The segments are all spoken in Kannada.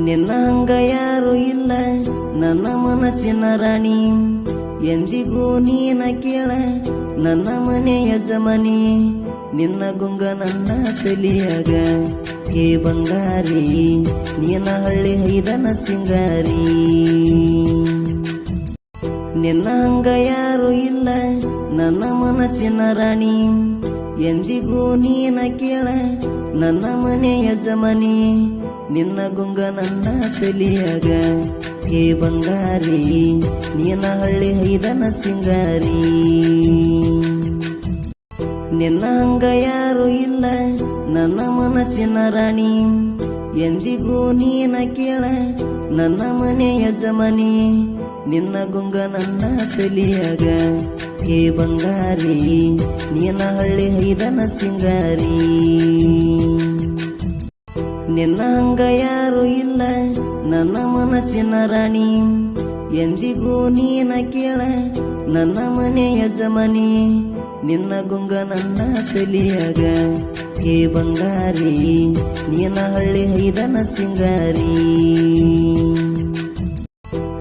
ನಿನ್ನ ಹಂಗ ಯಾರು ಇಲ್ಲ ನನ್ನ ಮನಸ್ಸಿನ ರಾಣಿ ಎಂದಿಗೂ ನೀನ ಕೇಳ ನನ್ನ ಮನೆ ಯಜಮಾನಿ ನಿನ್ನ ಗುಂಗ ನನ್ನ ತಲಿಯಾಗ ಹೇ ಬಂಗಾರಿ ನೀನ ಹಳ್ಳಿ ಹೈದನ ಸಿಂಗಾರಿ ನಿನ್ನ ಹಂಗ ಯಾರು ಇಲ್ಲ ನನ್ನ ಮನಸ್ಸಿನ ರಾಣಿ ಎಂದಿಗೂ ನೀನ ಕೇಳ ನನ್ನ ಮನೆ ಯಜಮಾನಿ ನಿನ್ನ ಗುಂಗ ನನ್ನ ತಲಿಯಾಗ ಹೇ ಬಂಗಾರಿ ನೀನ ಹಳ್ಳಿ ಹೈದನ ಸಿಂಗಾರಿ ನಿನ್ನ ಹಂಗ ಯಾರು ಇಲ್ಲ ನನ್ನ ಮನಸ್ಸಿನ ರಾಣಿ ಎಂದಿಗೂ ನೀನ ಕೇಳ ನನ್ನ ಮನೆ ಯಜಮಾನಿ ನಿನ್ನ ಗುಂಗ ನನ್ನ ತಲಿಯಾಗ ಹೇ ಬಂಗಾರಿ ನೀನ ಹಳ್ಳಿ ಹೈದನ ಸಿಂಗಾರಿ ನಿನ್ನ ಹಂಗ ಯಾರು ಇಲ್ಲ ನನ್ನ ಮನಸ್ಸಿನ ರಾಣಿ ಎಂದಿಗೂ ನೀನ ಕೇಳ ನನ್ನ ಮನೆ ಯಜಮಾನಿ ನಿನ್ನ ಗುಂಗ ನನ್ನ ತಲಿಯಾಗ ಹೇ ಬಂಗಾರಿ ನೀನ ಹಳ್ಳಿ ಹೈದನ ಸಿಂಗಾರಿ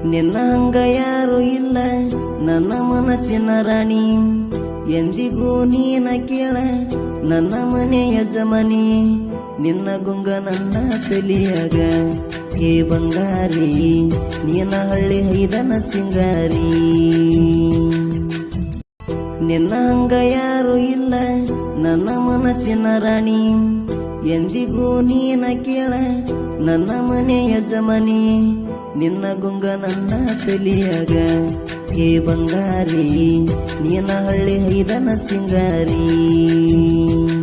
ನಿನ್ನ ಹಂಗ ಯಾರು ಇಲ್ಲ ನನ್ನ ಮನಸ್ಸಿನ ರಾಣಿ ಎಂದಿಗೂ ನೀನ ಕೇಳ ನನ್ನ ಮನೆ ಯಜಮಾನಿ ನಿನ್ನ ಗುಂಗ ನನ್ನ ತಲಿಯಾಗ ಹೇ ಬಂಗಾರಿ ನೀನ ಹಳ್ಳಿ ಹೈದನ ಸಿಂಗಾರಿ ನಿನ್ನ ಹಂಗ ಯಾರು ಇಲ್ಲ ನನ್ನ ಮನಸ್ಸಿನ ರಾಣಿ ಎಂದಿಗೂ ನೀನ ಕೇಳ ನನ್ನ ಮನೆ ಯಜಮಾನಿ ನಿನ್ನ ಗುಂಗ ನನ್ನ ತಲಿಯಾಗ ಹೇ ಬಂಗಾರಿ ನೀನ ಹಳ್ಳಿ ಹೈದನ ಸಿಂಗಾರಿ ನಿನ್ನ ಹಂಗ ಯಾರು ಇಲ್ಲ ನನ್ನ ಮನಸ್ಸಿನ ರಾಣಿ ಎಂದಿಗೂ ನೀನ ಕೇಳ ನನ್ನ ಮನೆ ಯಜಮಾನಿ ನಿನ್ನ ಗುಂಗ ನನ್ನ ತಲಿಯಾಗ ಹೇ ಬಂಗಾರಿ ನೀನ ಹಳ್ಳಿ ಹೈದನ ಸಿಂಗಾರಿ ನಿನ್ನ ಹಂಗ ಯಾರು ಇಲ್ಲ ನನ್ನ ಮನಸ್ಸಿನ ರಾಣಿ ಎಂದಿಗೂ ನೀನ ಕೇಳ ನನ್ನ ಮನೆ ಯಜಮಾನಿ ನಿನ್ನ ಗುಂಗ ನನ್ನ ತಲಿಯಾಗ ಹೇ ಬಂಗಾರಿ ನೀನ ಹಳ್ಳಿ ಹೈದನ ಸಿಂಗಾರಿ